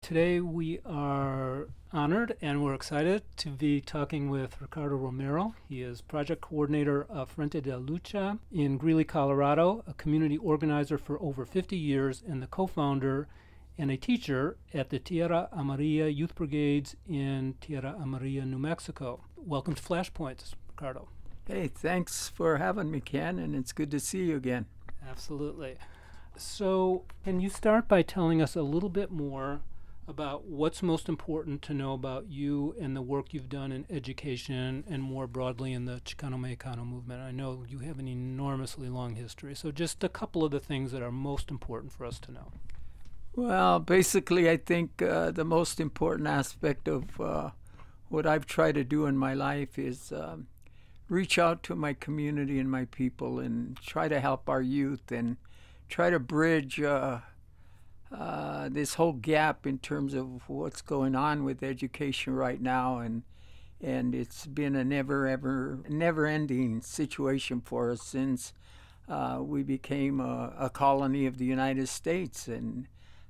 Today we are honored and we're excited to be talking with Ricardo Romero. He is project coordinator of Frente de Lucha in Greeley, Colorado, a community organizer for over 50 years, and the co-founder and a teacher at the Tierra Amarilla Youth Brigades in Tierra Amarilla, New Mexico. Welcome to Flashpoints, Ricardo. Hey, thanks for having me, Ken, and it's good to see you again. Absolutely. So, can you start by telling us a little bit more about what's most important to know about you and the work you've done in education and more broadly in the Chicano-Mexicano movement? I know you have an enormously long history, so just a couple of the things that are most important for us to know. Well, basically, I think the most important aspect of what I've tried to do in my life is reach out to my community and my people and try to help our youth and try to bridge this whole gap in terms of what's going on with education right now, and it's been a never-ending situation for us since we became a colony of the United States, and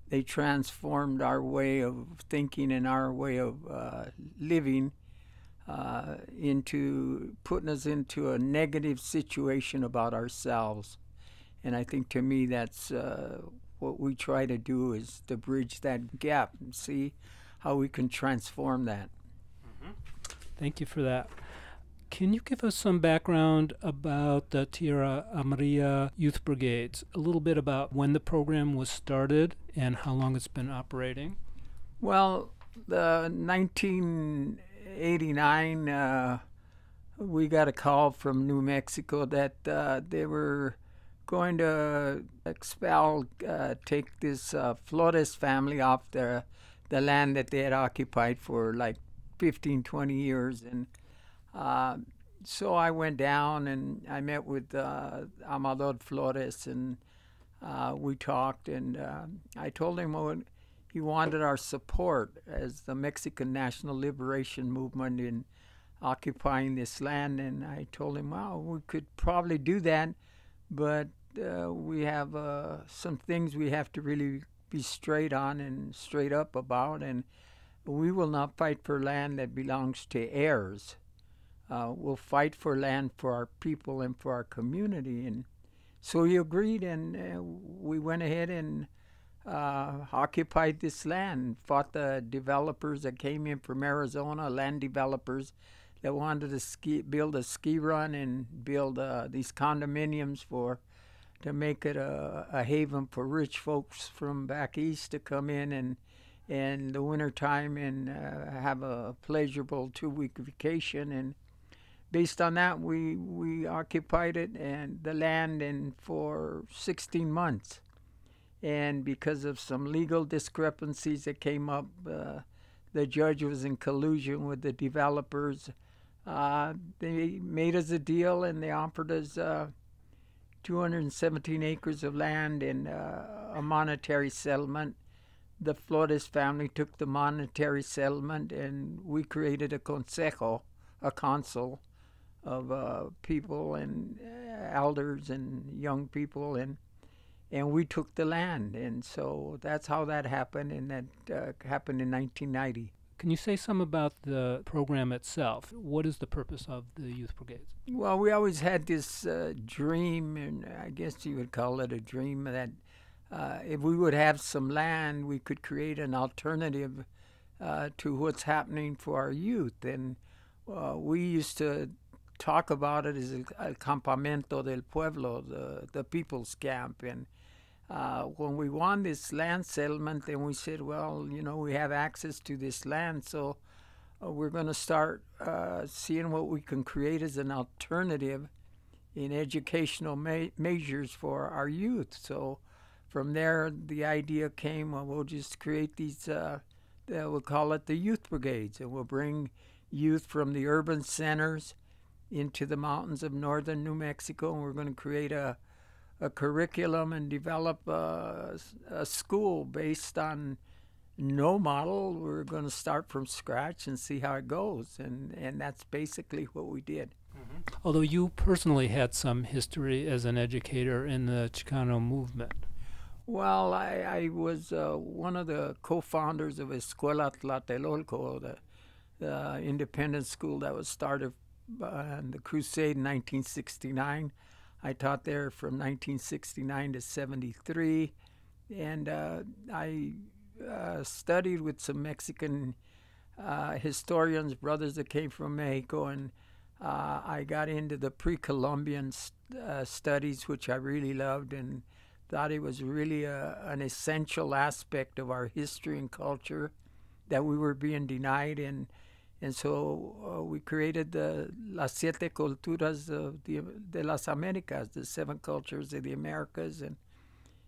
they transformed our way of thinking and our way of living into putting us into a negative situation about ourselves. And I think to me that's what we try to do, is to bridge that gap and see how we can transform that. Thank you for that. Can you give us some background about the Tierra Amarilla Youth Brigades, a little bit about when the program was started and how long it's been operating? Well, the 1989, we got a call from New Mexico that they were going to expel, take this Flores family off the land that they had occupied for like 15, 20 years. And so I went down and I met with Amador Flores, and we talked, and I told him he wanted our support as the Mexican National Liberation Movement in occupying this land. And I told him, well, we could probably do that, but we have some things we have to really be straight on and straight up about, and we will not fight for land that belongs to heirs. We'll fight for land for our people and for our community. And so he agreed, and we went ahead and occupied this land, fought the developers that came in from Arizona, land developers that wanted to build a ski run and build these condominiums to make it a haven for rich folks from back east to come in and the winter time and have a pleasurable 2-week vacation. And based on that, we occupied it and the land for 16 months. And because of some legal discrepancies that came up, the judge was in collusion with the developers. They made us a deal, and they offered us 217 acres of land and a monetary settlement. The Flores family took the monetary settlement, and we created a consejo, a council of people and elders and young people, and we took the land. And so that's how that happened, and that happened in 1990. Can you say some about the program itself? What is the purpose of the Youth Brigades? Well, we always had this dream, and I guess you would call it a dream, that if we would have some land, we could create an alternative to what's happening for our youth. And we used to talk about it as el campamento del pueblo, the people's camp. And when we won this land settlement, then we said, well, we have access to this land, so we're going to start seeing what we can create as an alternative in educational measures for our youth. So from there, the idea came, well, we'll just create these, we'll call it the Youth Brigades, and we'll bring youth from the urban centers into the mountains of northern New Mexico, and we're going to create a curriculum and develop a school based on no model. We're going to start from scratch and see how it goes, and that's basically what we did. Mm-hmm. Although you personally had some history as an educator in the Chicano movement. Well, I was one of the co-founders of Escuela Tlatelolco, the independent school that was started in the Crusade in 1969. I taught there from 1969 to 73, and I studied with some Mexican historians, brothers that came from Mexico, and I got into the pre-Columbian studies, which I really loved, and thought it was really an essential aspect of our history and culture that we were being denied. And so we created the Las Siete Culturas de las Americas, the seven cultures of the Americas. And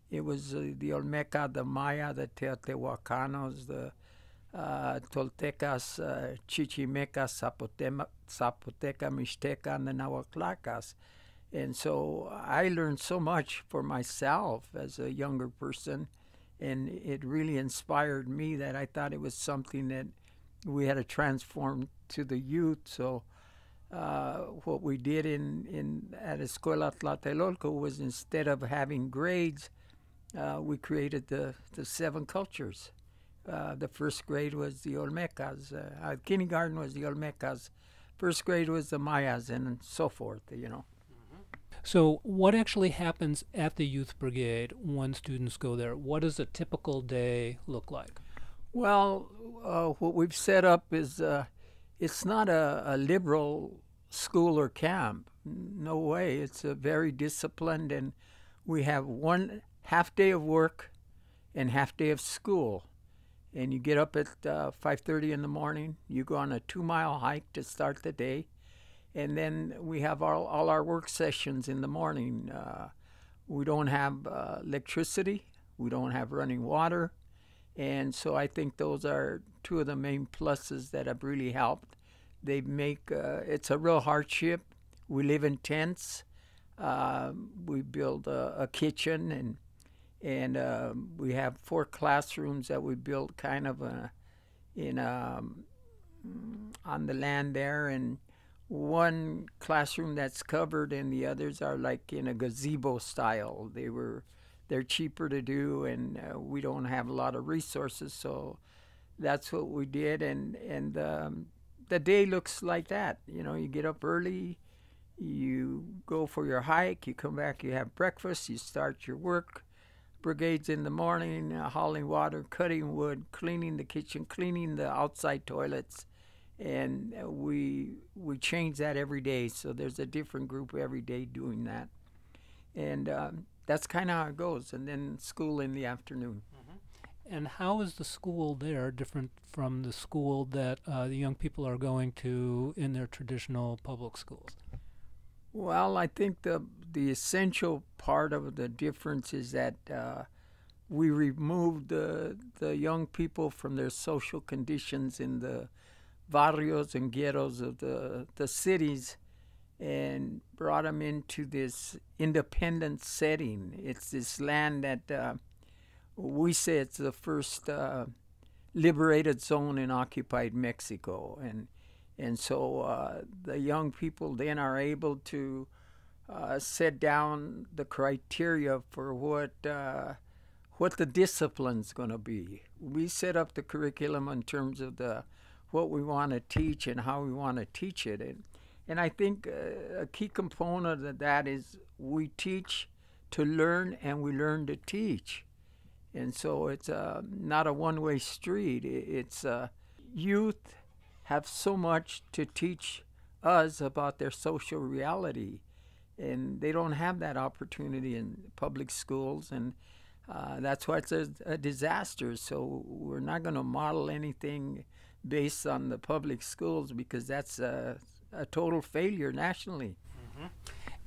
it was the Olmeca, the Maya, the Teotihuacanos, the Toltecas, Chichimecas, Zapoteca, Mixteca, and the Nahuatlacas. And so I learned so much for myself as a younger person, and it really inspired me that I thought it was something that we had to transform to the youth. So what we did at Escuela Tlatelolco was, instead of having grades, we created the seven cultures. The first grade was the Olmecas. Kindergarten was the Olmecas. First grade was the Mayas, and so forth, you know. So what actually happens at the Youth Brigade when students go there? What does a typical day look like? Well, what we've set up is it's not a liberal school or camp. No way. It's a very disciplined, and we have one half day of work and half day of school. And you get up at 5:30 in the morning. You go on a 2-mile hike to start the day. And then we have all our work sessions in the morning. We don't have electricity. We don't have running water. And so I think those are two of the main pluses that have really helped. They make it's a real hardship. We live in tents. We build a kitchen, and we have 4 classrooms that we built kind of on the land there, and one classroom that's covered, and the others are like in a gazebo style. They're cheaper to do, and we don't have a lot of resources, so that's what we did. And the day looks like that. You know, you get up early, you go for your hike, you come back, you have breakfast, you start your work. Brigades in the morning, hauling water, cutting wood, cleaning the kitchen, cleaning the outside toilets. And we change that every day, so there's a different group every day doing that, and that's kind of how it goes. And then school in the afternoon. And how is the school there different from the school that the young people are going to in their traditional public schools? Well, I think the essential part of the difference is that we removed the young people from their social conditions in the barrios and ghettos of the cities, and brought them into this independent setting. It's this land that we say it's the first liberated zone in occupied Mexico, and so the young people then are able to set down the criteria for what the discipline's going to be. We set up the curriculum in terms of what we want to teach and how we want to teach it. And I think a key component of that is we teach to learn, and we learn to teach. And so it's not a one-way street. It's youth have so much to teach us about their social reality, and they don't have that opportunity in public schools, and that's why it's a disaster. So we're not going to model anything based on the public schools, because that's a total failure nationally.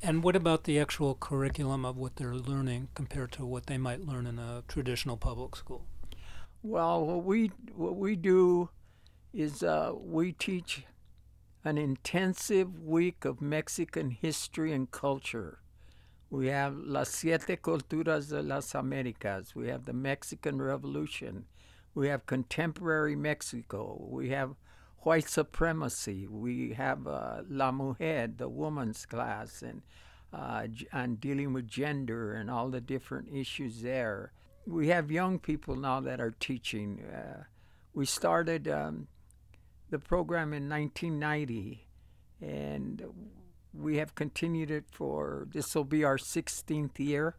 And what about the actual curriculum of what they're learning compared to what they might learn in a traditional public school? Well, what we do is we teach an intensive week of Mexican history and culture. We have Las Siete Culturas de las Americas. We have the Mexican Revolution. We have contemporary Mexico. We have white supremacy. We have La Mujer, the woman's class, and dealing with gender and all the different issues there. we have young people now that are teaching. We started the program in 1990, and we have continued it for, this will be our 16th year.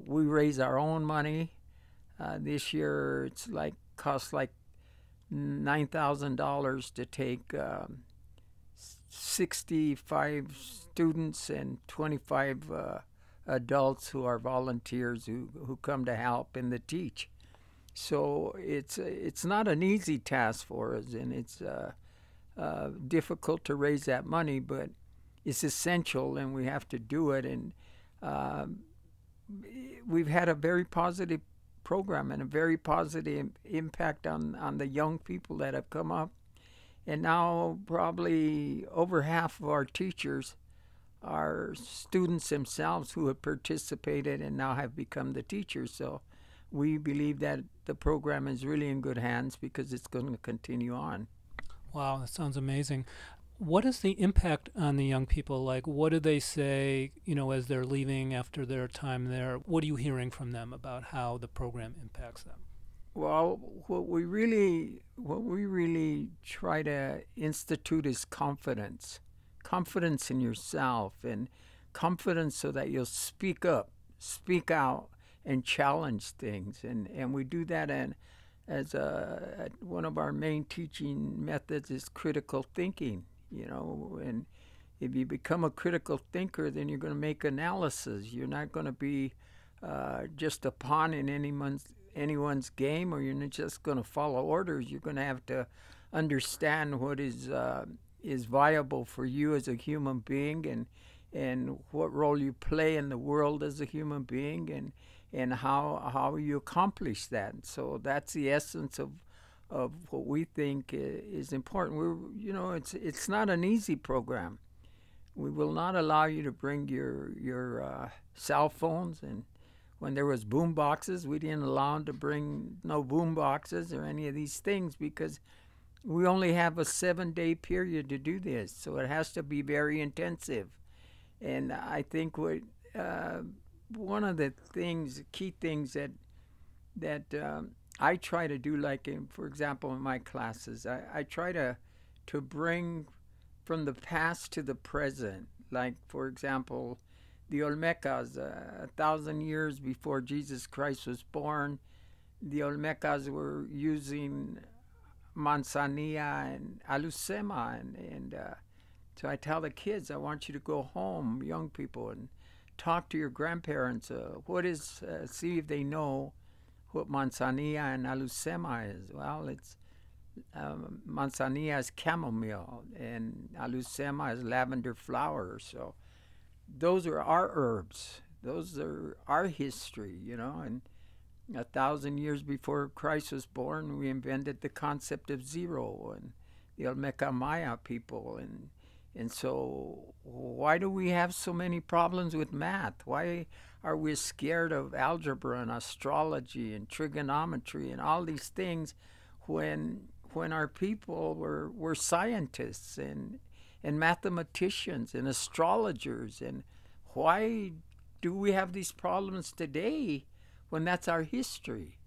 We raise our own money. This year it's like costs like $9,000 to take 65 students and 25 adults who are volunteers who come to help and to teach. So it's not an easy task for us, and it's difficult to raise that money, but it's essential, and we have to do it. And we've had a very positive program and a very positive impact on the young people that have come up. And now probably over half of our teachers are students themselves who have participated and now have become the teachers. So we believe that the program is really in good hands because it's going to continue on. Wow, that sounds amazing. What is the impact on the young people? Like, what do they say, as they're leaving after their time there? What are you hearing from them about how the program impacts them? Well, what we really try to institute is confidence in yourself, and confidence so that you'll speak up, speak out, and challenge things. And we do that as one of our main teaching methods is critical thinking. And if you become a critical thinker, then you're going to make analysis. You're not going to be just a pawn in anyone's game, or you're not just going to follow orders. You're going to have to understand what is viable for you as a human being, and what role you play in the world as a human being, and how you accomplish that. So that's the essence of what we think is important. It's not an easy program. We will not allow you to bring your cell phones, and when there was boom boxes, we didn't allow them to bring no boom boxes or any of these things, because we only have a 7-day period to do this. So it has to be very intensive. And I think one of the key things that I try to do, like for example in my classes, I try to bring from the past to the present. Like for example, the Olmecas, 1,000 years before Jesus Christ was born, the Olmecas were using manzanilla and alucema, and so I tell the kids, I want you to go home, young people, and talk to your grandparents. See if they know what manzanilla and alucema is. Well, it's manzanilla is chamomile, and alucema is lavender flower. So those are our herbs. Those are our history, and 1,000 years before Christ was born, we invented the concept of zero, and the Olmeca Maya people, and so why do we have so many problems with math? Why are we scared of algebra and astrology and trigonometry and all these things when our people were scientists and mathematicians and astrologers? And why do we have these problems today when that's our history?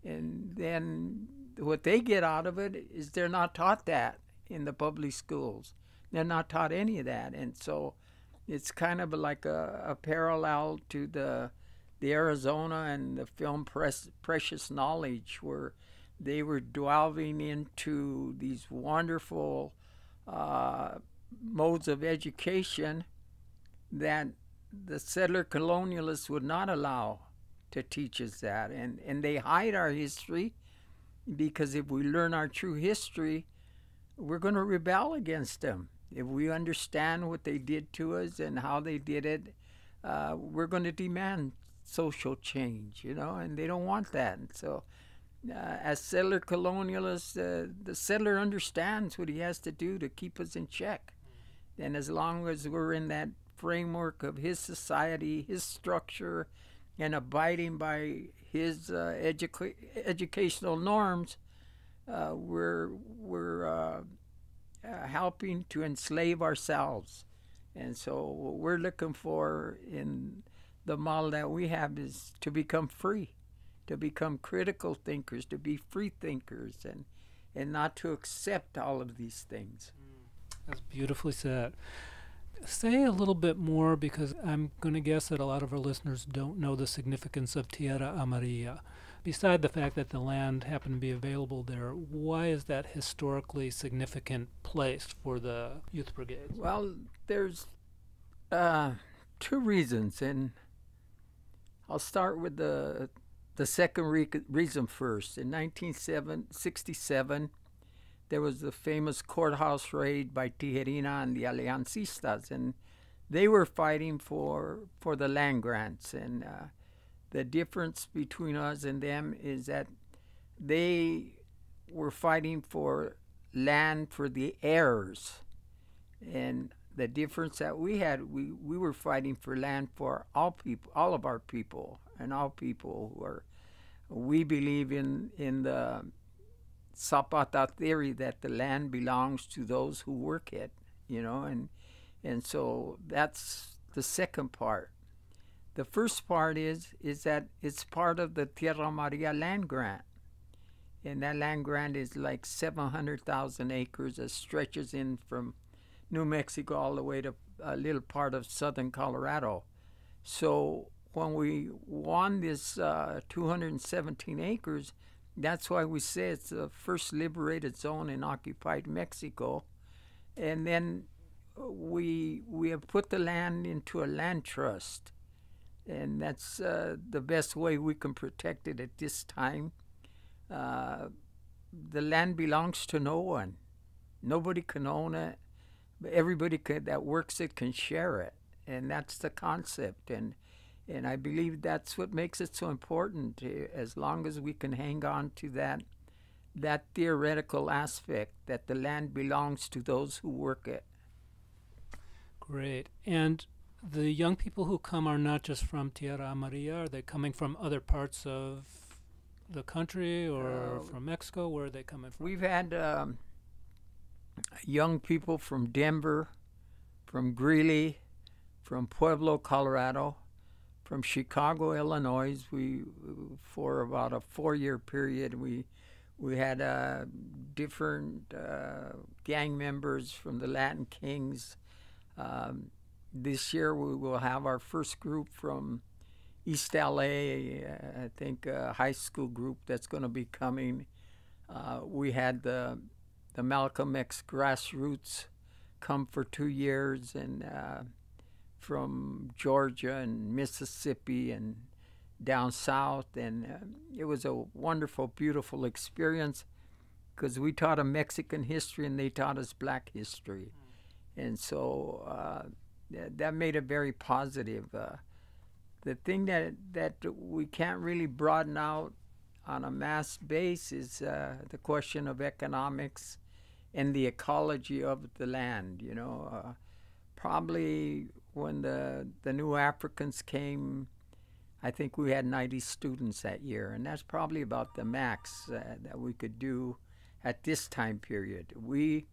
And then what they get out of it is they're not taught that in the public schools. They're not taught any of that. And so it's kind of like a parallel to the Arizona and the film Precious Knowledge, where they were delving into these wonderful modes of education that the settler colonialists would not allow to teach us that. And they hide our history, because if we learn our true history, we're going to rebel against them. If we understand what they did to us and how they did it, we're going to demand social change, and they don't want that. And so as settler colonialists, the settler understands what he has to do to keep us in check. And as long as we're in that framework of his society, his structure, and abiding by his educational norms, we're helping to enslave ourselves. And so what we're looking for in the model that we have is to become free, to become critical thinkers, to be free thinkers, and not to accept all of these things. That's beautifully said. Say a little bit more, because I'm going to guess that a lot of our listeners don't know the significance of Tierra Amarilla. Beside the fact that the land happened to be available there, why is that historically significant place for the youth brigades? Well, there's two reasons, and I'll start with the second reason first. In 1967, there was the famous courthouse raid by Tijerina and the Aliancistas, and they were fighting for the land grants. And the difference between us and them is that they were fighting for land for the heirs, and the difference that we had, we were fighting for land for all people, all of our people, and all people who are. We believe in the Zapata theory that the land belongs to those who work it, and so that's the second part. The first part is that it's part of the Tierra Amarilla land grant, and that land grant is like 700,000 acres that stretches in from New Mexico all the way to a little part of southern Colorado. So when we won this 217 acres, that's why we say it's the first liberated zone in occupied Mexico. And then we have put the land into a land trust, and that's the best way we can protect it at this time. The land belongs to no one. Nobody can own it, but everybody that works it can share it, and that's the concept. And I believe that's what makes it so important. As long as we can hang on to that theoretical aspect that the land belongs to those who work it. Great. And the young people who come are not just from Tierra Amarilla. Are they coming from other parts of the country or from Mexico? Where are they coming from? We've had young people from Denver, from Greeley, from Pueblo, Colorado, from Chicago, Illinois. We, for about a 4-year period, we had different gang members from the Latin Kings. This year we will have our first group from East LA, I think a high school group that's going to be coming. We had the Malcolm X grassroots come for 2 years, and from Georgia and Mississippi and down south, and it was a wonderful, beautiful experience because we taught them Mexican history and they taught us black history. And so that made it very positive. The thing that we can't really broaden out on a mass base is the question of economics and the ecology of the land. Probably when the new Africans came, I think we had 90 students that year, and that's probably about the max that we could do at this time period. We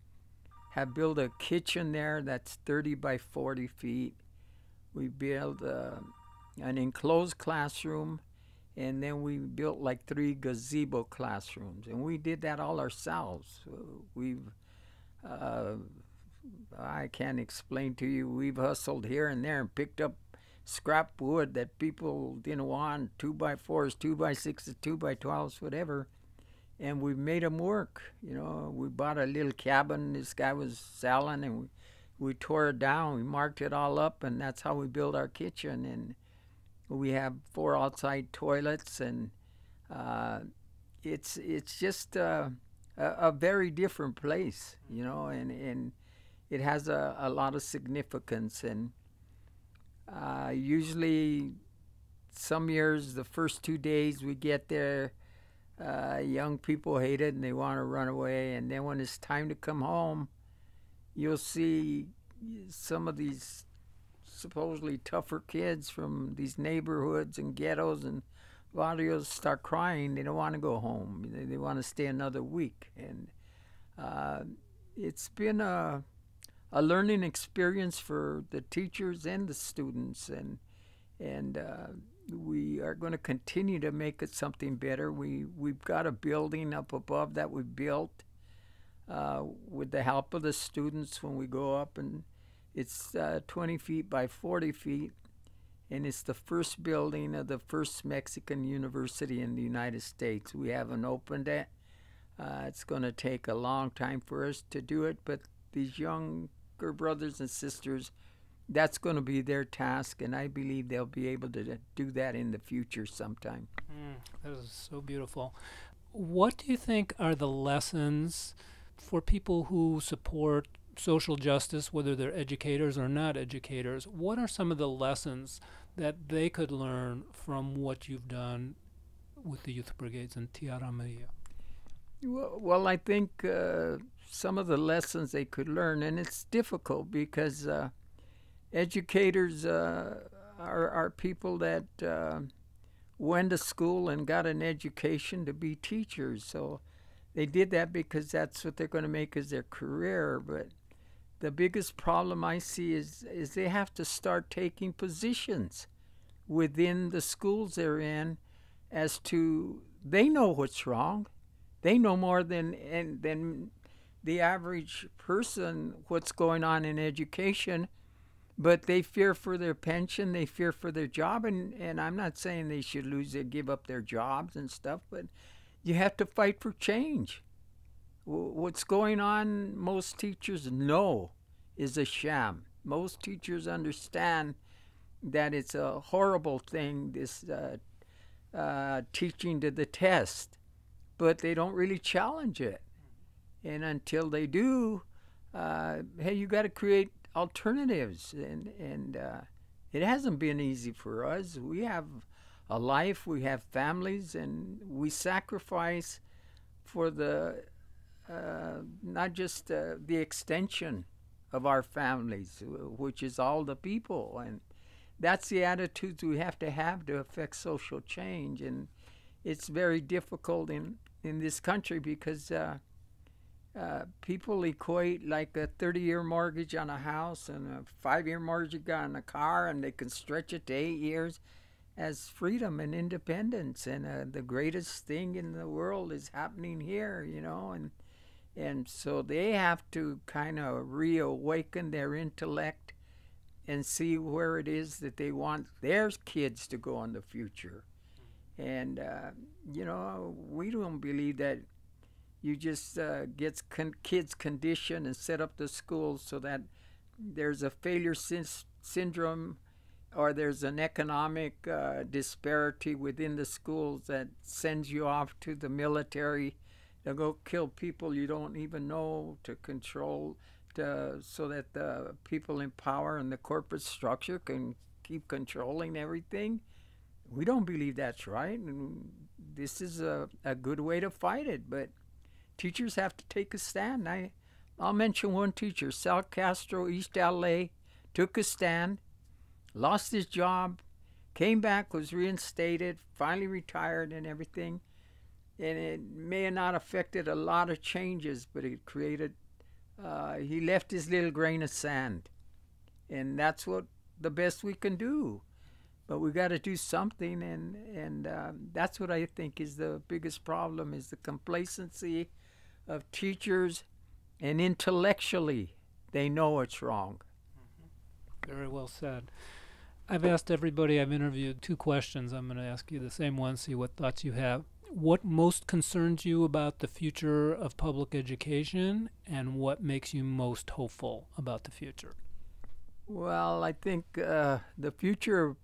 have built a kitchen there that's 30 by 40 feet. We built an enclosed classroom, and then we built like 3 gazebo classrooms, and we did that all ourselves. I can't explain to you, we've hustled here and there and picked up scrap wood that people didn't want, 2x4s, 2x6s, 2x12s, whatever, and we made them work. We bought a little cabin this guy was selling, and we tore it down, we marked it all up, and that's how we built our kitchen. And we have 4 outside toilets, and it's just a very different place, and it has a lot of significance. And usually some years, the first 2 days we get there, young people hate it and they want to run away. And then when it's time to come home, you'll see some of these supposedly tougher kids from these neighborhoods and ghettos and barrios start crying. They don't want to go home. They want to stay another week. And it's been a learning experience for the teachers and the students, and and we are going to continue to make it something better. We've got a building up above that we built with the help of the students when we go up, and it's 20 feet by 40 feet, and it's the first building of the first Mexican university in the United States. We haven't opened it. It's going to take a long time for us to do it, but these younger brothers and sisters, that's going to be their task, and I believe they'll be able to do that in the future sometime. That is so beautiful. What do you think are the lessons for people who support social justice, whether they're educators or not educators? What are some of the lessons that they could learn from what you've done with the youth brigades in Tierra Amarilla? Well, I think some of the lessons they could learn, and it's difficult because educators are people that went to school and got an education to be teachers. So they did that because that's what they're going to make as their career. But the biggest problem I see is they have to start taking positions within the schools they're in as to they know what's wrong. They know more than the average person what's going on in education, but they fear for their pension, they fear for their job, and I'm not saying they should give up their jobs and stuff, but you have to fight for change. What's going on, most teachers know is a sham. Most teachers understand that it's a horrible thing, this teaching to the test, but they don't really challenge it. And until they do, hey, you got to create alternatives. And it hasn't been easy for us. We have a life, we have families, and we sacrifice for the not just the extension of our families, which is all the people. And that's the attitudes we have to affect social change. And it's very difficult in this country because people equate like a 30-year mortgage on a house and a 5-year mortgage on a car, and they can stretch it to 8 years as freedom and independence. And the greatest thing in the world is happening here, you know. And so they have to kind of reawaken their intellect and see where it is that they want their kids to go in the future. And, you know, we don't believe that you just get kids conditioned and set up the schools so that there's a failure syndrome or there's an economic disparity within the schools that sends you off to the military to go kill people you don't even know, to control, so that the people in power and the corporate structure can keep controlling everything. We don't believe that's right, and this is a good way to fight it, but teachers have to take a stand. I'll mention one teacher, Sal Castro, East LA, took a stand, lost his job, came back, was reinstated, finally retired and everything. And it may have not affected a lot of changes, but it created, he left his little grain of sand. And that's what the best we can do. But we got to do something, and that's what I think is the biggest problem, is the complacency of teachers, and intellectually they know it's wrong. Very well said. I've asked everybody I've interviewed 2 questions. I'm going to ask you the same one, see what thoughts you have. What most concerns you about the future of public education, and what makes you most hopeful about the future? Well, I think the future of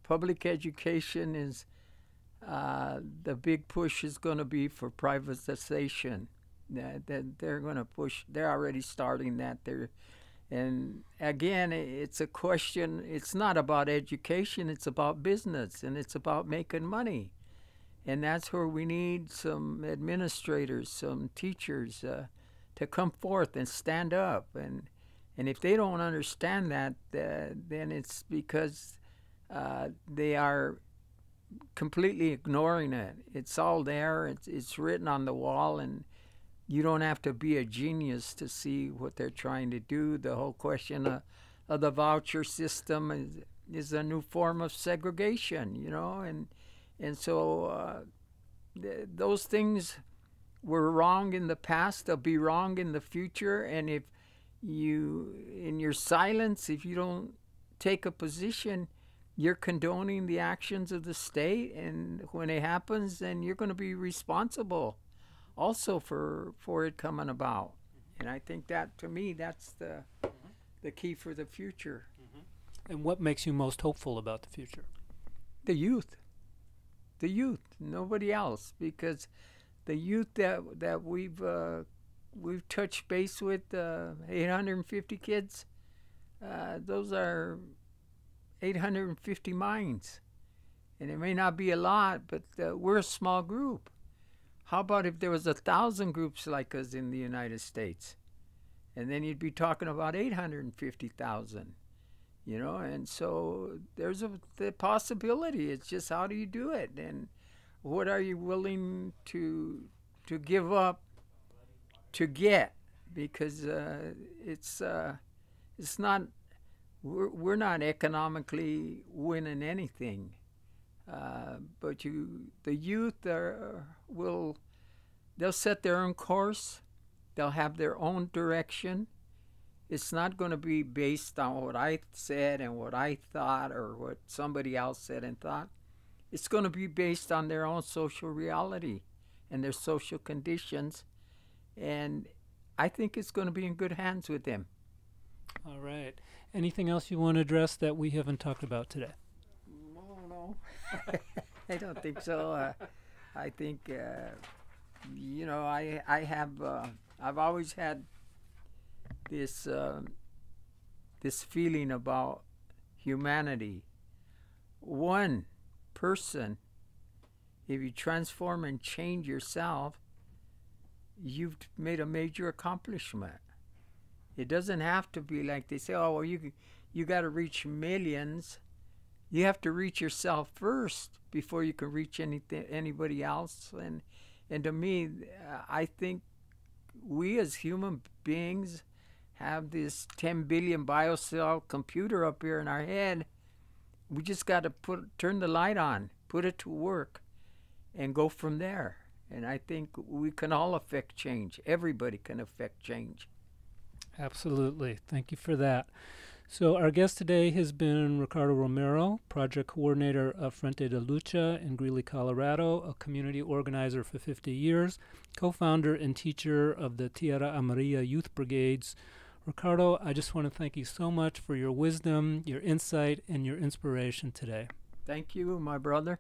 public education is the big push is going to be for privatization. That they're going to push. They're already starting that. And again, it's a question. It's not about education. It's about business, and it's about making money. And that's where we need some administrators, some teachers to come forth and stand up. And if they don't understand that, then it's because they are completely ignoring it. It's all there. It's written on the wall, and you don't have to be a genius to see what they're trying to do. The whole question of the voucher system is a new form of segregation, you know, and so those things were wrong in the past. They'll be wrong in the future, and if you, in your silence, if you don't take a position, you're condoning the actions of the state, and when it happens, then you're going to be responsible also for it coming about. And I think that, to me, that's the key for the future. And what makes you most hopeful about the future? The youth, nobody else, because the youth that we've touched base with, 850 kids, those are 850 minds, and it may not be a lot, but we're a small group. How about if there was 1,000 groups like us in the United States, and then you'd be talking about 850,000, you know? And so there's the possibility. It's just, how do you do it, and what are you willing to give up to get? Because it's not. We're not economically winning anything, but the youth they'll set their own course. They'll have their own direction. It's not going to be based on what I said and what I thought, or what somebody else said and thought. It's going to be based on their own social reality and their social conditions, and I think it's going to be in good hands with them. All right. Anything else you want to address that we haven't talked about today? No. I don't think so. I think, you know, I've always had this feeling about humanity. One person, if you transform and change yourself, you've made a major accomplishment. It doesn't have to be like they say, oh, well, you got to reach millions. You have to reach yourself first before you can reach anybody else. And to me, I think we as human beings have this 10 billion biocell computer up here in our head. We just got to turn the light on, put it to work, and go from there. And I think we can all affect change. Everybody can affect change. Absolutely. Thank you for that. So our guest today has been Ricardo Romero, project coordinator of Frente de Lucha in Greeley, Colorado, a community organizer for 50 years, co-founder and teacher of the Tierra Amarilla Youth Brigades. Ricardo, I just want to thank you so much for your wisdom, your insight, and your inspiration today. Thank you, my brother.